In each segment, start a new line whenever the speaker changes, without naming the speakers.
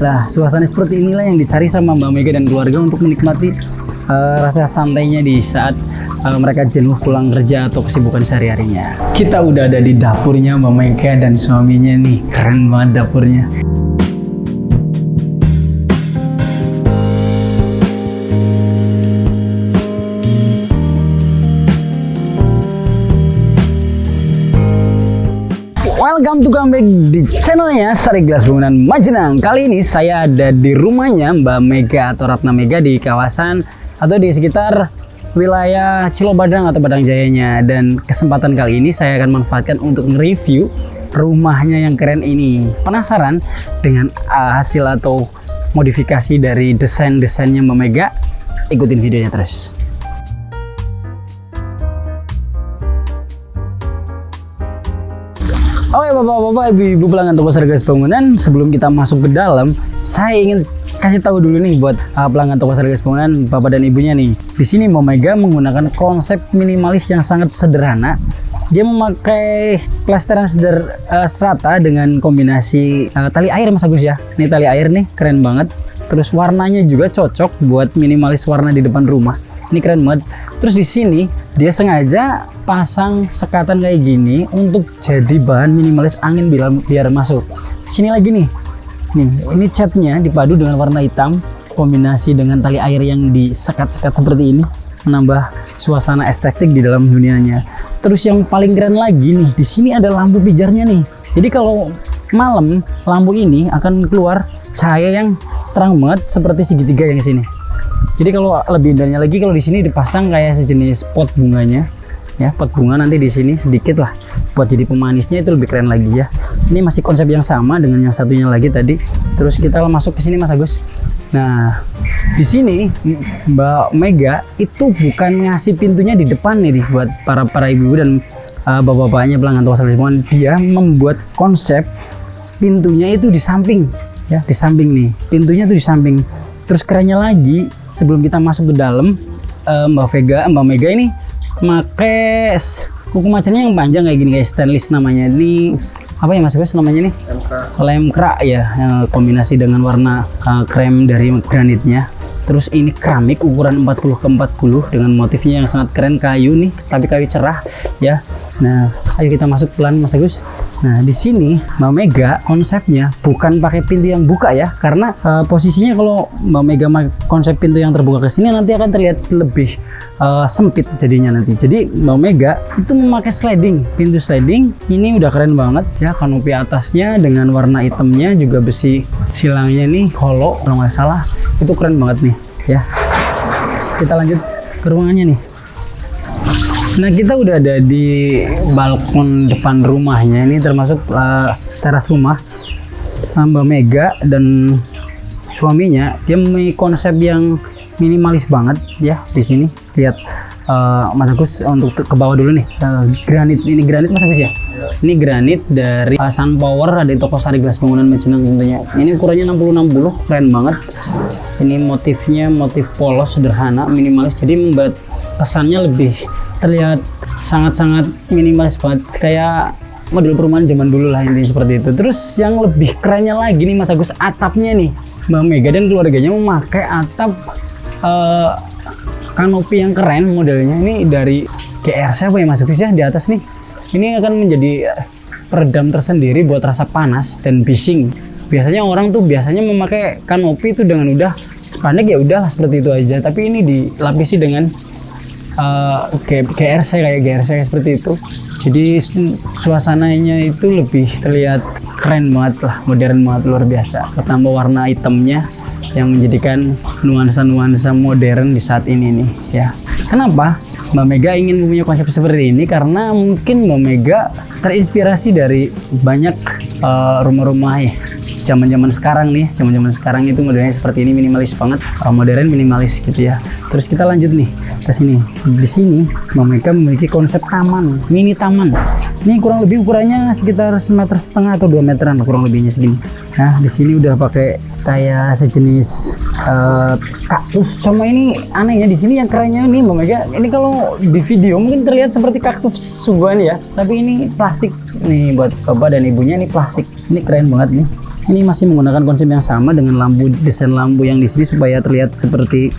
Nah, suasana seperti inilah yang dicari sama Mbak Mega dan keluarga untuk menikmati rasa santainya di saat mereka jenuh pulang kerja atau kesibukan sehari-harinya. Kita udah ada di dapurnya Mbak Mega dan suaminya nih. Keren banget dapurnya. Welcome to come back di channelnya Sari Gelas Bangunan Majenang. Kali ini saya ada di rumahnya Mbak Mega atau Ratna Mega di kawasan atau di sekitar wilayah Cilobadang atau Badang Jayanya. Dan kesempatan kali ini saya akan manfaatkan untuk nge-review rumahnya yang keren ini. Penasaran dengan hasil atau modifikasi dari desain-desainnya Mbak Mega? Ikutin videonya terus. Oke bapak-bapak, ibu-ibu pelanggan toko Sari Gelas Bangunan, sebelum kita masuk ke dalam, saya ingin kasih tahu dulu nih buat pelanggan toko Sari Gelas Bangunan, bapak dan ibunya nih. Di sini Mbak Mega menggunakan konsep minimalis yang sangat sederhana. Dia memakai plesteran strata dengan kombinasi tali air Mas Agus ya. Ini tali air nih, keren banget. Terus warnanya juga cocok buat minimalis warna di depan rumah. Ini keren banget. Terus di sini dia sengaja pasang sekatan kayak gini untuk jadi bahan minimalis angin biar masuk. Sini lagi nih. Ini catnya dipadu dengan warna hitam kombinasi dengan tali air yang disekat-sekat seperti ini menambah suasana estetik di dalam dunianya. Terus yang paling keren lagi nih, di sini ada lampu pijarnya nih. Jadi kalau malam lampu ini akan keluar cahaya yang terang banget seperti segitiga yang sini. Jadi kalau lebih indahnya lagi kalau di sini dipasang kayak sejenis pot bunganya, ya pot bunga nanti di sini sedikit lah buat jadi pemanisnya, itu lebih keren lagi ya. Ini masih konsep yang sama dengan yang satunya lagi tadi. Terus kita masuk ke sini Mas Agus. Nah di sini Mbak Mega itu bukan ngasih pintunya di depan nih buat para ibu-ibu dan bapak-bapaknya pelanggan toko Sari Gelas Bangunan. Dia membuat konsep pintunya itu di samping, ya di samping nih. Pintunya tuh di samping. Terus kerennya lagi, sebelum kita masuk ke dalam, Mbak Mega ini pakai kuku macannya yang panjang kayak gini, kayak stainless namanya. Ini apa ya Mas Gus namanya nih? Lemkra ya, kombinasi dengan warna krem dari granitnya. Terus ini keramik ukuran 40x40 dengan motifnya yang sangat keren, kayu nih, tapi kayu cerah ya. Nah, ayo kita masuk pelan Mas Agus. Nah, di sini Mbak Mega konsepnya bukan pakai pintu yang buka ya, karena posisinya kalau Mbak Mega konsep pintu yang terbuka ke sini nanti akan terlihat lebih sempit jadinya nanti. Jadi Mbak Mega itu memakai sliding, pintu sliding. Ini udah keren banget ya, kanopi atasnya dengan warna hitamnya juga besi silangnya nih holo kalau nggak salah. Itu keren banget nih ya. Kita lanjut ke ruangannya nih. Nah kita udah ada di balkon depan rumahnya, ini termasuk teras rumah Mbak Mega dan suaminya. Dia memiliki konsep yang minimalis banget ya. Di sini lihat Mas Agus, untuk ke bawah dulu nih, granit. Ini granit Mas Agus ya? Ini granit dari Sun Power, ada di toko Sari Gelas Bangunan Majenang tentunya. Ini ukurannya 60-60, keren banget. Ini motifnya motif polos sederhana, minimalis, jadi membuat kesannya lebih terlihat sangat-sangat minimalis banget, kayak model perumahan zaman dulu lah, ini seperti itu. Terus yang lebih kerennya lagi nih Mas Agus, atapnya nih. Mbak Mega dan keluarganya memakai atap kanopi yang keren modelnya. Ini dari GRC apa ya Mas Agus ya di atas nih. Ini akan menjadi peredam tersendiri buat rasa panas dan bising. Biasanya orang tuh memakai kanopi itu dengan udah pendek ya udah seperti itu aja, tapi ini dilapisi dengan GRC seperti itu. Jadi suasananya itu lebih terlihat keren banget lah, modern banget, luar biasa. Ketambah warna hitamnya yang menjadikan nuansa-nuansa modern di saat ini nih ya. Kenapa Mbak Mega ingin punya konsep seperti ini? Karena mungkin Mbak Mega terinspirasi dari banyak rumah-rumah ya zaman-zaman sekarang nih. Zaman-zaman sekarang itu modelnya seperti ini, minimalis banget, modern minimalis gitu ya. Terus kita lanjut nih ke sini. Di sini Mbak Mega memiliki konsep taman, mini taman. Ini kurang lebih ukurannya sekitar 1,5 meter atau 2 meteran kurang lebihnya segini. Nah, di sini udah pakai kayak sejenis kaktus. Cuma ini anehnya di sini yang kerennya ini Mbak Mega, ini kalau di video mungkin terlihat seperti kaktus subuhan ya, tapi ini plastik nih buat bapak dan ibunya, ini plastik. Ini keren banget nih. Ini masih menggunakan konsep yang sama dengan desain lampu yang di sini supaya terlihat seperti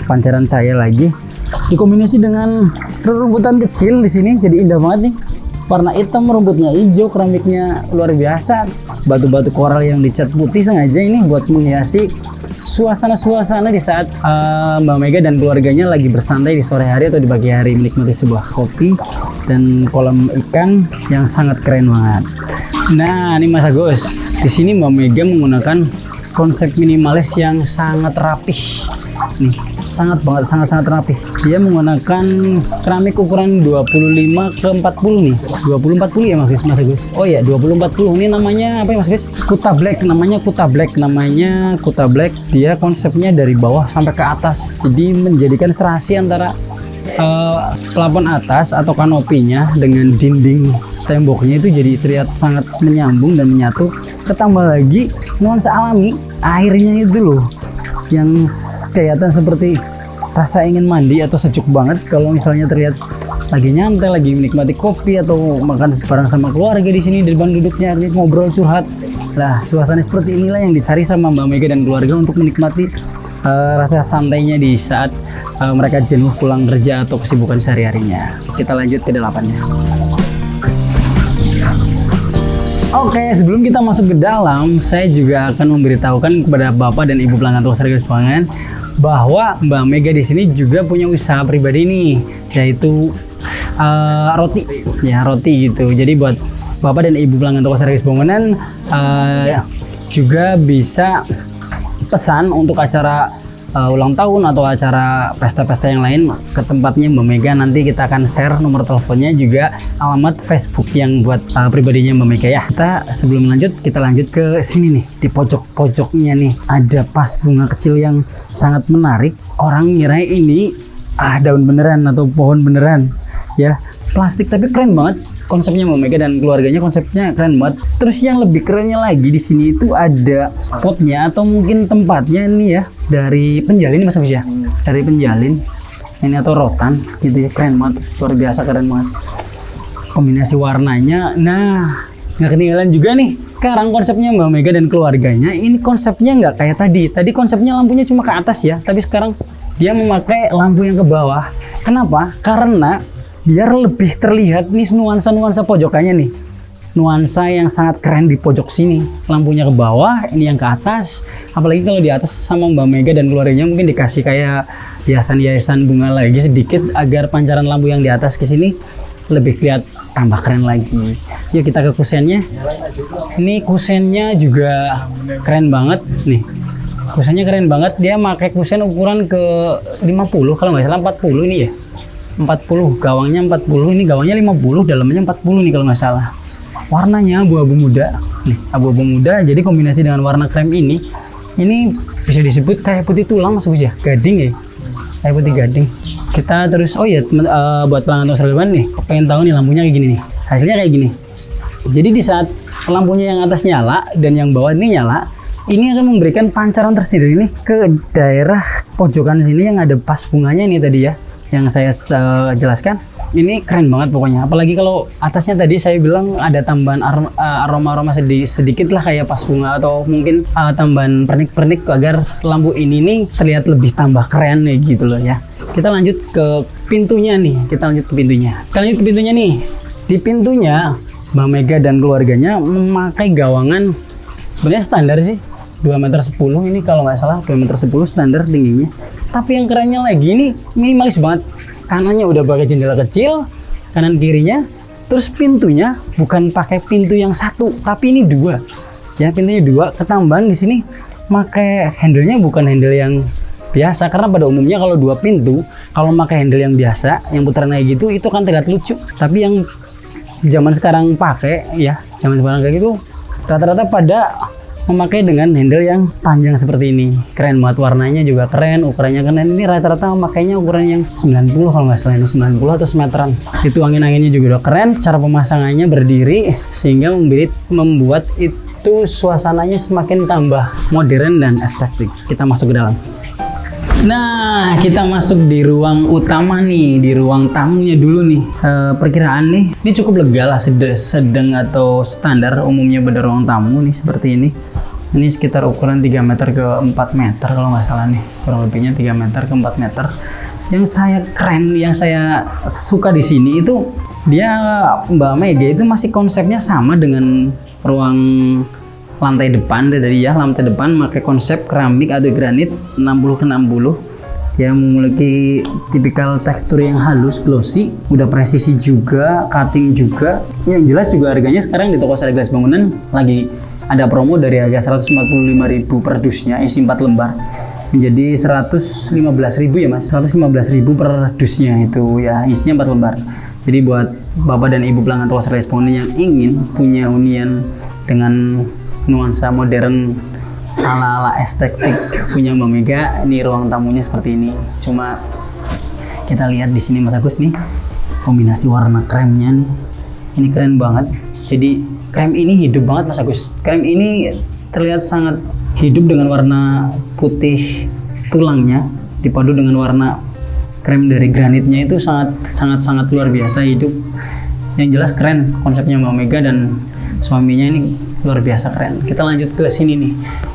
pancaran cahaya lagi. Dikombinasi dengan rerumputan kecil di sini jadi indah banget nih. Warna hitam, rumputnya hijau, keramiknya luar biasa. Batu-batu koral yang dicat putih sengaja ini buat menghiasi suasana-suasana di saat Mbak Mega dan keluarganya lagi bersantai di sore hari atau di pagi hari menikmati sebuah kopi dan kolam ikan yang sangat keren banget. Nah, ini Mas Agus. Di sini Mbak Mega menggunakan konsep minimalis yang sangat rapih. Nih, sangat rapih. Dia menggunakan keramik ukuran 25 ke 40 nih. 20-40 ya Mas Agus? Oh iya, 20-40. Ini namanya apa ya Mas Agus? Kuta Black, namanya Kuta Black. Dia konsepnya dari bawah sampai ke atas. Jadi menjadikan serasi antara plafon atas atau kanopinya dengan dinding temboknya itu jadi terlihat sangat menyambung dan menyatu. Ketambah lagi nuansa alami airnya itu loh yang kelihatan seperti rasa ingin mandi atau sejuk banget kalau misalnya terlihat lagi nyantai, lagi menikmati kopi atau makan bareng sama keluarga di sini di depan duduknya ngobrol curhat. Lah, suasana seperti inilah yang dicari sama Mbak Mega dan keluarga untuk menikmati rasa santainya di saat mereka jenuh pulang kerja atau kesibukan sehari-harinya. Kita lanjut ke delapannya. Oke, sebelum kita masuk ke dalam, saya juga akan memberitahukan kepada Bapak dan Ibu pelanggan toko Sargas Pangan bahwa Mbak Mega di sini juga punya usaha pribadi nih, yaitu roti, ya roti gitu. Jadi buat Bapak dan Ibu pelanggan toko Sargas Bangunan juga bisa pesan untuk acara ulang tahun atau acara pesta-pesta yang lain ke tempatnya Mbak Mega. Nanti kita akan share nomor teleponnya juga alamat Facebook yang buat pribadinya Mbak Mega ya. Sebelum lanjut, kita lanjut ke sini nih. Di pojok-pojoknya nih ada vas bunga kecil yang sangat menarik. Orang ngira ini daun beneran atau pohon beneran ya, plastik, tapi keren banget. Konsepnya Mbak Mega dan keluarganya konsepnya keren banget. Terus yang lebih kerennya lagi di sini itu ada potnya atau mungkin tempatnya ini ya dari penjalin Mas Agus ya. Dari penjalin ini atau rotan gitu ya, keren banget, luar biasa keren banget. Kombinasi warnanya, nah nggak ketinggalan juga nih. Sekarang konsepnya Mbak Mega dan keluarganya ini konsepnya nggak kayak tadi. Tadi konsepnya lampunya cuma ke atas ya, tapi sekarang dia memakai lampu yang ke bawah. Kenapa? Karena biar lebih terlihat nih nuansa-nuansa pojokannya nih. Nuansa yang sangat keren di pojok sini. Lampunya ke bawah, ini yang ke atas. Apalagi kalau di atas sama Mbak Mega dan keluarganya mungkin dikasih kayak hiasan-hiasan bunga lagi sedikit agar pancaran lampu yang di atas ke sini lebih kelihatan tambah keren lagi. Yuk kita ke kusennya. Ini kusennya juga keren banget nih. Kusennya keren banget. Dia pakai kusen ukuran ke 50 kalau nggak salah 40 ini ya. 40, gawangnya 40, ini gawangnya 50, dalamnya 40 nih kalau nggak salah. Warnanya abu-abu muda nih, abu-abu muda, jadi kombinasi dengan warna krem ini bisa disebut kayak putih tulang Mas Gus ya, gading ya, kayak putih gading. Kita terus, oh ya buat pelanggan Sargas nih, pengen tahu nih lampunya kayak gini nih, hasilnya kayak gini. Jadi di saat lampunya yang atas nyala dan yang bawah ini nyala, ini akan memberikan pancaran tersendiri nih ke daerah pojokan sini yang ada vas bunganya ini tadi ya, yang saya jelaskan. Ini keren banget pokoknya, apalagi kalau atasnya tadi saya bilang ada tambahan aroma-aroma sedikit lah kayak vas bunga atau mungkin tambahan pernik-pernik agar lampu ini nih terlihat lebih tambah keren nih gitu loh ya. Kita lanjut ke pintunya nih, kita lanjut ke pintunya nih. Di pintunya Mbak Mega dan keluarganya memakai gawangan sebenarnya standar sih 2,10 m, ini kalau nggak salah 2,10 m standar tingginya. Tapi yang kerennya lagi ini minimalis banget. Kanannya udah pakai jendela kecil, kanan kirinya. Terus pintunya bukan pakai pintu yang satu, tapi ini dua. Ya, pintunya dua. Ketambahan di sini pakai handle-nya bukan handle yang biasa, karena pada umumnya kalau dua pintu, kalau pakai handle yang biasa, yang putaran kayak gitu, itu kan terlihat lucu. Tapi yang zaman sekarang pakai, ya, zaman sekarang kayak gitu, rata-rata pada memakai dengan handle yang panjang seperti ini. Keren banget, warnanya juga keren, ukurannya keren. Ini rata-rata memakainya ukuran yang 90 kalau nggak salah, ini 90 atau semeteran. Itu angin-anginnya juga udah keren, cara pemasangannya berdiri sehingga membuat itu suasananya semakin tambah modern dan estetik. Kita masuk ke dalam. Nah, kita masuk di ruang utama nih, di ruang tamunya dulu nih. Perkiraan nih, ini cukup lega lah, sedang atau standar umumnya pada ruang tamu nih seperti ini. Ini sekitar ukuran 3 meter ke 4 meter kalau nggak salah nih, kurang lebihnya 3 meter ke 4 meter. Yang saya keren, yang saya suka di sini itu dia Mbak Mega itu masih konsepnya sama dengan ruang lantai depan dari ya, lantai depan pakai konsep keramik atau granit 60 ke 60 yang memiliki tipikal tekstur yang halus, glossy, udah presisi juga, cutting juga. Yang jelas juga harganya sekarang di toko Sarigelas Bangunan lagi ada promo dari harga 145.000 per dusnya, isi 4 lembar menjadi 115.000 ya Mas, 115.000 per dusnya itu ya, isinya 4 lembar. Jadi buat Bapak dan Ibu pelanggan toko Sarigelas Bangunan yang ingin punya hunian dengan nuansa modern ala-ala estetik punya Mbak Mega, ini ruang tamunya seperti ini. Cuma kita lihat di sini Mas Agus nih, kombinasi warna kremnya nih, ini keren banget. Jadi krem ini hidup banget Mas Agus. Krem ini terlihat sangat hidup dengan warna putih tulangnya dipadu dengan warna krem dari granitnya, itu sangat luar biasa hidup. Yang jelas keren konsepnya Mbak Mega dan suaminya, ini luar biasa keren. Kita lanjut ke sini nih.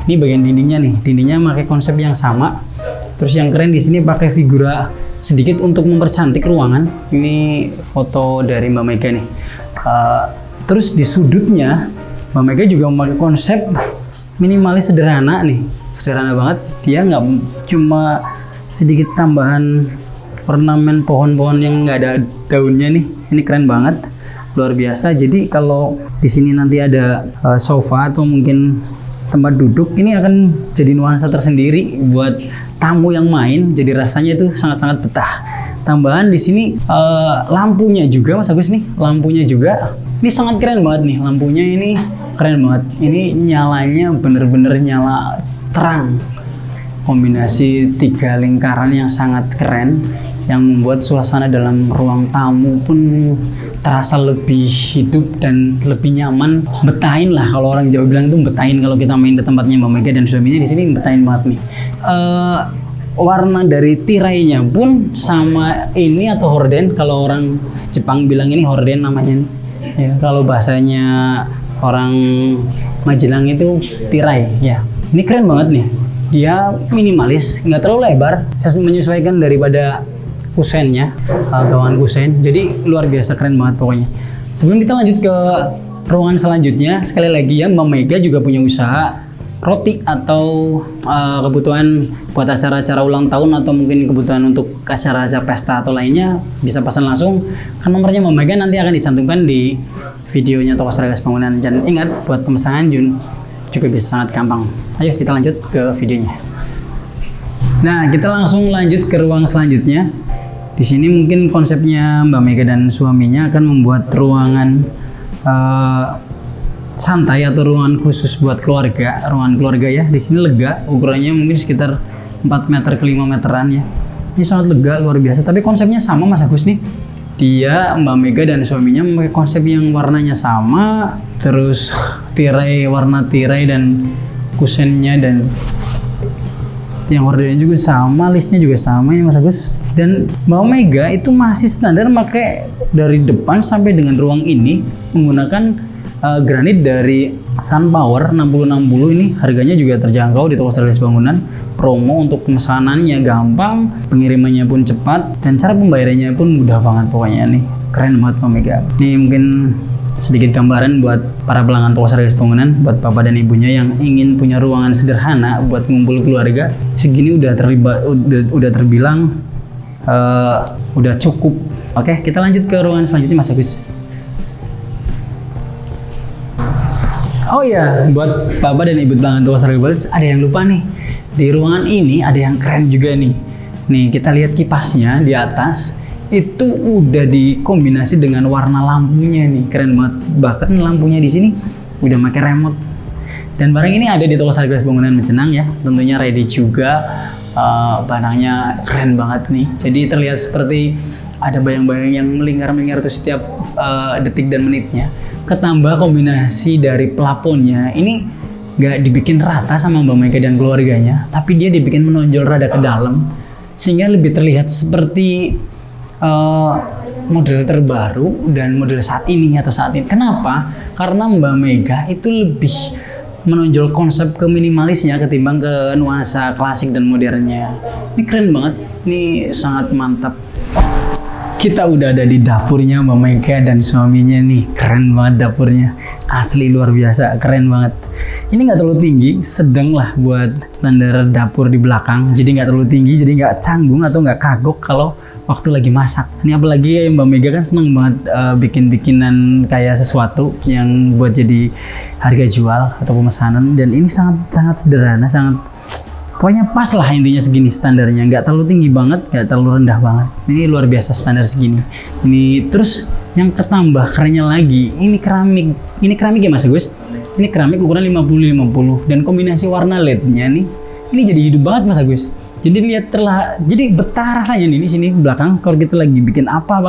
Ini bagian dindingnya nih. Dindingnya pakai konsep yang sama. Terus yang keren di sini pakai figura sedikit untuk mempercantik ruangan. Ini foto dari Mbak Mega nih. Terus di sudutnya Mbak Mega juga memakai konsep minimalis sederhana nih. Sederhana banget. Dia nggak cuma sedikit tambahan ornamen pohon-pohon yang nggak ada daunnya nih. Ini keren banget. Luar biasa. Jadi kalau di sini nanti ada sofa atau mungkin tempat duduk, ini akan jadi nuansa tersendiri buat tamu yang main. Jadi rasanya itu sangat-sangat betah. Tambahan di sini lampunya juga Mas Agus nih, lampunya juga ini sangat keren banget nih. Lampunya ini keren banget. Ini nyalanya bener-bener nyala terang. Kombinasi 3 lingkaran yang sangat keren, yang membuat suasana dalam ruang tamu pun terasa lebih hidup dan lebih nyaman. Betahin lah, kalau orang Jawa bilang itu betahin. Kalau kita main ke tempatnya Mbak Mega dan suaminya di sini betahin banget nih. Warna dari tirainya pun sama ini atau horden. Kalau orang Jepang bilang ini horden namanya nih. Ya, kalau bahasanya orang Magelang itu tirai ya. Ini keren banget nih. Dia minimalis, nggak terlalu lebar, menyesuaikan daripada kusennya, gawangan kusen. Jadi luar biasa keren banget pokoknya. Sebelum kita lanjut ke ruangan selanjutnya, sekali lagi ya, Mbak Mega juga punya usaha roti atau kebutuhan buat acara-acara ulang tahun atau mungkin kebutuhan untuk acara-acara pesta atau lainnya, bisa pesan langsung. Kan nomornya Mbak Mega nanti akan dicantumkan di videonya toko Sarigelas Bangunan. Dan ingat, buat pemesanan Jun juga bisa sangat gampang. Ayo kita lanjut ke videonya. Nah, kita langsung lanjut ke ruang selanjutnya. Di sini mungkin konsepnya Mbak Mega dan suaminya akan membuat ruangan santai atau ruangan khusus buat keluarga, ruangan keluarga ya. Di sini lega, ukurannya mungkin sekitar 4 meter ke 5 meteran ya. Ini sangat lega, luar biasa. Tapi konsepnya sama Mas Agus nih. Dia, Mbak Mega dan suaminya memakai konsep yang warnanya sama, terus tirai, warna tirai dan kusennya dan yang ordernya juga sama, listnya juga sama ya Mas Agus. Dan Mbak Mega itu masih standar pakai dari depan sampai dengan ruang ini menggunakan granit dari Sunpower 6060. Ini harganya juga terjangkau di toko Sarigelas Bangunan. Promo untuk pemesanannya gampang, pengirimannya pun cepat, dan cara pembayarannya pun mudah banget pokoknya nih. Keren banget Mbak Mega. Nih mungkin sedikit gambaran buat para pelanggan toko Sarigelas Bangunan, buat bapak dan ibunya yang ingin punya ruangan sederhana buat ngumpul keluarga. Segini udah terbilang udah cukup. Oke, kita lanjut ke ruangan selanjutnya Mas Agus. Oh ya, buat bapak dan ibu pelanggan toko Sarigelas, ada yang lupa nih. Di ruangan ini ada yang keren juga nih. Nih kita lihat kipasnya di atas. Itu udah dikombinasi dengan warna lampunya nih, keren banget. Bahkan lampunya di sini udah pakai remote. Dan barang ini ada di toko Sarigelas Bangunan Mecenang ya, tentunya ready juga. Barangnya keren banget nih. Jadi terlihat seperti ada bayang-bayang yang melingkar-melingkar tuh setiap detik dan menitnya. Ketambah kombinasi dari plafonnya, ini nggak dibikin rata sama Mbak Mega dan keluarganya, tapi dia dibikin menonjol rada ke dalam, sehingga lebih terlihat seperti model terbaru dan model saat ini atau saat ini. Kenapa? Karena Mbak Mega itu lebih menonjol konsep ke minimalisnya ketimbang ke nuansa klasik dan modernnya. Ini keren banget, ini sangat mantap. Kita udah ada di dapurnya Mbak Mega dan suaminya nih, keren banget dapurnya, asli luar biasa, keren banget. Ini nggak terlalu tinggi, sedang lah buat standar dapur di belakang, jadi nggak terlalu tinggi, jadi nggak canggung atau nggak kagok kalau waktu lagi masak. Ini apalagi Mbak Mega kan seneng banget bikin-bikinan kayak sesuatu yang buat jadi harga jual atau pemesanan, dan ini sangat sederhana, pokoknya pas lah intinya segini standarnya, nggak terlalu tinggi banget, nggak terlalu rendah banget. Ini luar biasa standar segini. Ini terus yang ketambah kerennya lagi, ini keramik ya Mas Agus. Ini keramik ukuran 50-50 dan kombinasi warna LED-nya nih, ini jadi hidup banget Mas Agus. Jadi lihat jadi betah rasanya nih di sini belakang kalau kita lagi bikin apa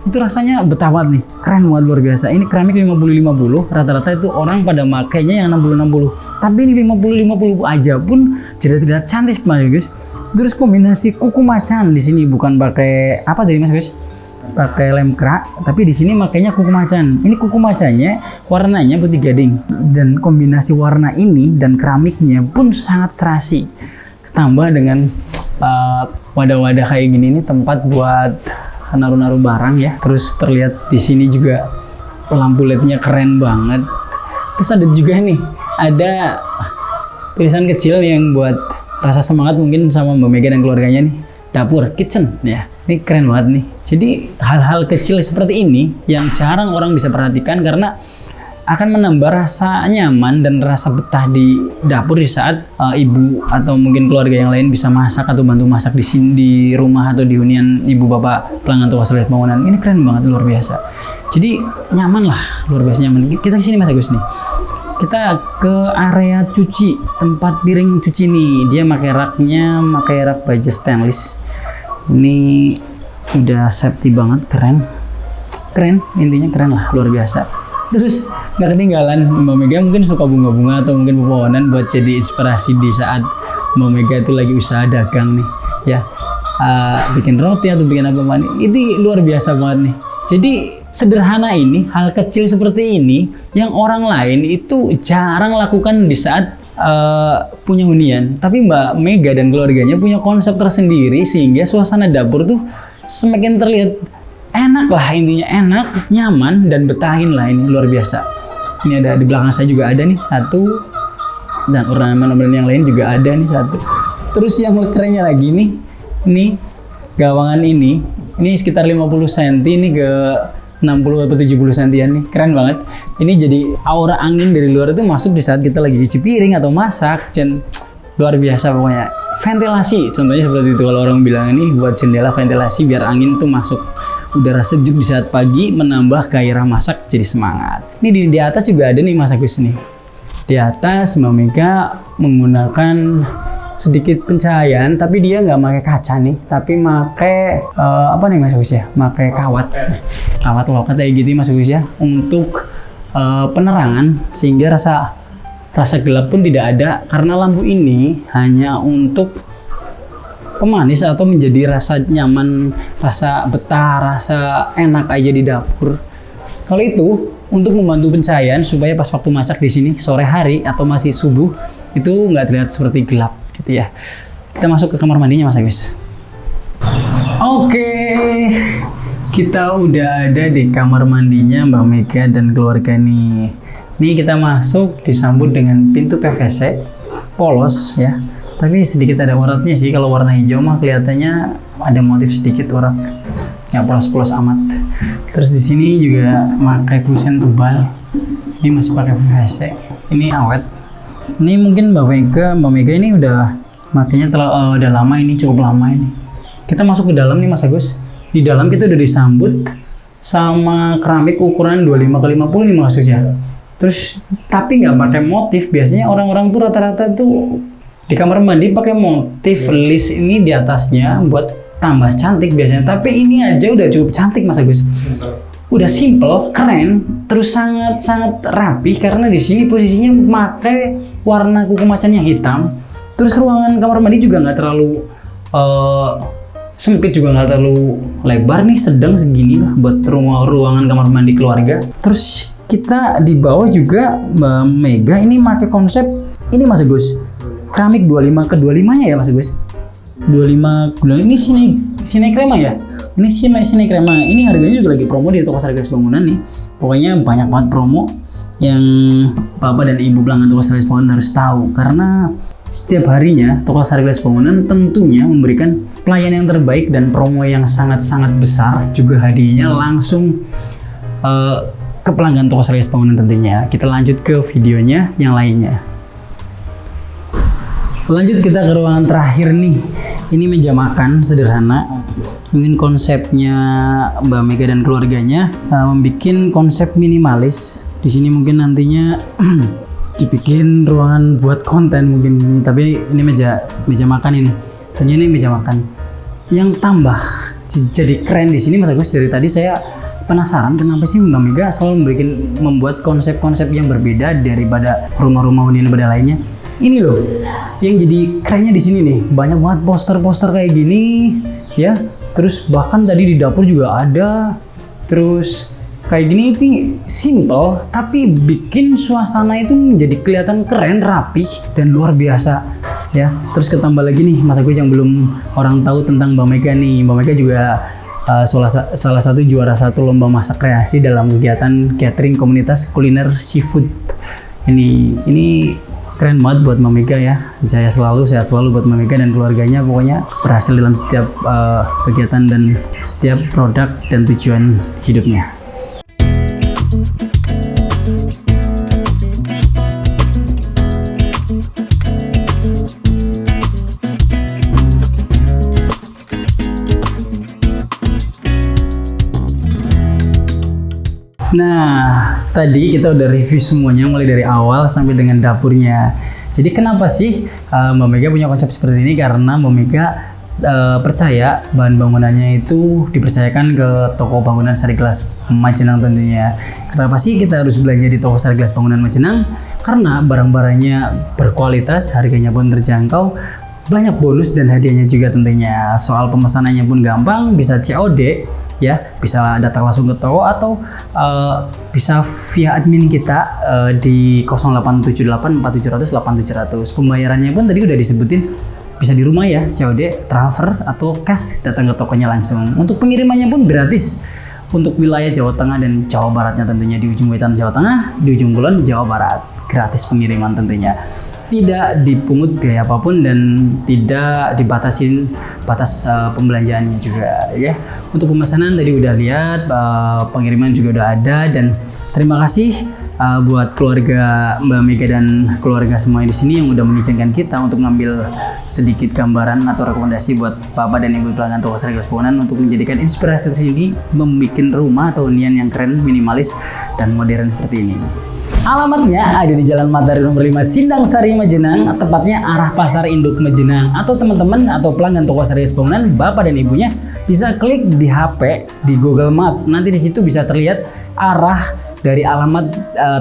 itu rasanya betah banget nih, keren banget, luar biasa. Ini keramik 50-50, rata-rata itu orang pada makainya yang 60-60, tapi ini 50-50 aja pun jadi tidak cantik Mas guys. Terus kombinasi kuku macan di sini, bukan pakai apa tadi Mas guys, pakai lem kerak, tapi di sini makainya kuku macan. Ini kuku macannya warnanya putih gading, dan kombinasi warna ini dan keramiknya pun sangat serasi. Tambah dengan wadah-wadah kayak gini nih, tempat buat naruh-naruh barang ya. Terus terlihat di sini juga lampu LED-nya keren banget. Terus ada juga nih, ada tulisan kecil yang buat rasa semangat mungkin sama Mbak Mega dan keluarganya nih. Dapur, kitchen ya. Ini keren banget nih. Jadi hal-hal kecil seperti ini yang jarang orang bisa perhatikan karena akan menambah rasa nyaman dan rasa betah di dapur di saat ibu atau mungkin keluarga yang lain bisa masak atau bantu masak di sini di rumah atau di hunian ibu bapak pelanggan toko seluler bangunan. Ini keren banget, luar biasa. Jadi nyaman lah, luar biasa nyaman. Kita kesini Mas Agus nih. Kita ke area cuci, tempat piring cuci nih. Dia pakai rak baja stainless. Ini udah safety banget, keren, intinya keren lah, luar biasa. Terus nggak ketinggalan Mbak Mega mungkin suka bunga-bunga atau mungkin pepohonan buat jadi inspirasi di saat Mbak Mega itu lagi usaha dagang nih ya, bikin roti atau bikin apa nih, itu luar biasa banget nih. Jadi sederhana ini, hal kecil seperti ini yang orang lain itu jarang lakukan di saat punya hunian, tapi Mbak Mega dan keluarganya punya konsep tersendiri sehingga suasana dapur tuh semakin terlihat enak lah, intinya enak, nyaman, dan betahin lah. Ini luar biasa. Ini ada di belakang saya juga ada nih satu, dan ornamen-ornamen yang lain juga ada nih satu. Terus yang kerennya lagi nih gawangan ini sekitar 50 cm, ini ke 60 atau 70 cm nih, keren banget. Ini jadi aura angin dari luar itu masuk di saat kita lagi cuci piring atau masak, dan luar biasa pokoknya. Ventilasi, contohnya seperti itu kalau orang bilang ini buat jendela ventilasi biar angin tuh masuk. Udara sejuk di saat pagi menambah gairah masak jadi semangat. Ini di atas juga ada nih Mas Agus nih. Di atas Mbak Mega menggunakan sedikit pencahayaan, tapi dia nggak pakai kaca nih, tapi pakai apa nih Mas Agus ya? Pakai kawat lokat kayak gitu Mas Agus ya, untuk penerangan sehingga rasa gelap pun tidak ada, karena lampu ini hanya untuk pemanis atau menjadi rasa nyaman, rasa betah, rasa enak aja di dapur. Kalau itu untuk membantu pencahayaan supaya pas waktu masak di sini sore hari atau masih subuh itu nggak terlihat seperti gelap gitu ya. Kita masuk ke kamar mandinya Mas Agus. Oke, kita udah ada di kamar mandinya Mbak Mega dan keluarga nih. Ini kita masuk disambut dengan pintu PVC polos ya. Tapi sedikit ada uratnya sih, kalau warna hijau mah kelihatannya ada motif sedikit urat, nggak polos-polos amat. Terus di sini juga pakai kusen tebal, ini masih pakai PVC, ini awet. Ini mungkin Mbak Mega ini udah makanya udah lama, ini cukup lama ini. Kita masuk ke dalam nih Mas Agus. Di dalam kita udah disambut sama keramik ukuran 25x50 nih Mas Agus ya. Terus tapi nggak pakai motif, biasanya orang-orang tuh rata-rata tuh di kamar mandi pakai motif list ini di atasnya buat tambah cantik biasanya, tapi ini aja udah cukup cantik Mas Agus. Udah simple, keren, terus sangat rapi karena di sini posisinya pakai warna kuku macan yang hitam. Terus ruangan kamar mandi juga nggak terlalu sempit, juga nggak terlalu lebar nih, sedang segini lah buat ruangan kamar mandi keluarga. Terus kita di bawah juga Mbak Mega ini pakai konsep ini Mas Agus. Keramik 25 ke 25-nya ya Mas Agus. 25 ini sine krema ya. Ini sine krema. Ini harganya juga lagi promo di toko Sargas Bangunan nih. Pokoknya banyak banget promo yang Bapak dan Ibu pelanggan toko Sargas Bangunan harus tahu, karena setiap harinya toko Sargas Bangunan tentunya memberikan pelayanan yang terbaik dan promo yang sangat-sangat besar, juga hadiahnya langsung ke pelanggan toko Sargas Bangunan tentunya. Kita lanjut ke videonya yang lainnya. Lanjut kita ke ruangan terakhir nih. Ini meja makan sederhana. Mungkin konsepnya Mbak Mega dan keluarganya membuat konsep minimalis. Di sini mungkin nantinya dibikin ruangan buat konten mungkin ini. Tapi ini meja makan ini. Tentunya ini meja makan. Yang tambah jadi keren di sini Mas Agus, dari tadi saya penasaran kenapa sih Mbak Mega selalu membuat konsep-konsep yang berbeda daripada rumah-rumah hunian pada lainnya. Ini loh, yang jadi kerennya di sini nih, banyak banget poster-poster kayak gini, ya. Terus bahkan tadi di dapur juga ada. Terus kayak gini itu simple, tapi bikin suasana itu menjadi kelihatan keren, rapih dan luar biasa, ya. Terus ketambah lagi nih Mas Agus yang belum orang tahu tentang Mbak Mega nih. Mbak Mega juga salah satu juara satu lomba masak kreasi dalam kegiatan catering komunitas kuliner seafood. Ini keren banget buat Mbak Mega ya. Saya selalu buat Mbak Mega dan keluarganya, pokoknya berhasil dalam setiap kegiatan dan setiap produk dan tujuan hidupnya. Nah, tadi kita udah review semuanya mulai dari awal sampai dengan dapurnya. Jadi kenapa sih Mbak Mega punya konsep seperti ini? Karena Mbak Mega percaya bahan bangunannya itu dipercayakan ke toko bangunan Sariglas Majenang tentunya. Kenapa sih kita harus belanja di toko Sariglas Bangunan Majenang? Karena barang-barangnya berkualitas, harganya pun terjangkau, banyak bonus dan hadiahnya juga tentunya. Soal pemesanannya pun gampang, bisa COD. Ya, bisa datang langsung ke toko atau bisa via admin kita di 0878 4700 8700. Pembayarannya pun tadi udah disebutin, bisa di rumah ya, COD, transfer atau cash datang ke tokonya langsung. Untuk pengirimannya pun gratis untuk wilayah Jawa Tengah dan Jawa Baratnya tentunya, di ujung wetan Jawa Tengah, di ujung kulon Jawa Barat. Gratis pengiriman tentunya. Tidak dipungut biaya apapun dan tidak dibatasin batas pembelanjaannya juga ya. Untuk pemesanan tadi udah lihat, pengiriman juga udah ada, dan terima kasih buat keluarga Mbak Mega dan keluarga semua di sini yang udah mengizinkan kita untuk ngambil sedikit gambaran atau rekomendasi buat Bapak dan Ibu pelanggan toko Sargas Bangunan untuk menjadikan inspirasi tersendiri membuat rumah atau hunian yang keren, minimalis dan modern seperti ini. Alamatnya ada di Jalan Matahari nomor 5 Sindang Sari Majenang, tepatnya arah Pasar Induk Majenang. Atau teman-teman atau pelanggan toko Sargas Bangunan, Bapak dan Ibunya bisa klik di HP di Google Map. Nanti di situ bisa terlihat arah dari alamat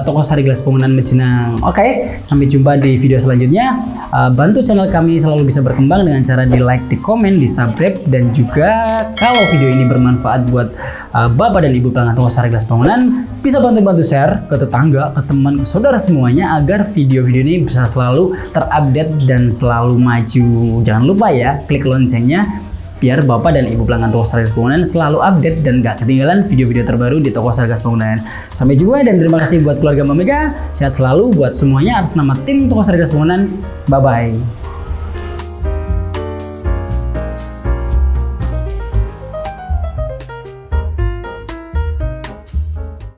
toko Sariglas Bangunan Majenang. Oke, sampai jumpa di video selanjutnya. Bantu channel kami selalu bisa berkembang dengan cara di like, di komen, di subscribe, dan juga kalau video ini bermanfaat buat Bapak dan Ibu pelanggan toko Sariglas Bangunan, bisa bantu share ke tetangga, ke teman, ke saudara semuanya agar video-video ini bisa selalu terupdate dan selalu maju. Jangan lupa ya, klik loncengnya biar Bapak dan Ibu pelanggan toko Sargas Bangunan selalu update dan gak ketinggalan video-video terbaru di toko Sargas Bangunan. Sampai jumpa dan terima kasih buat keluarga Mbak Mega. Sehat selalu buat semuanya atas nama tim toko Sargas Bangunan. Bye-bye.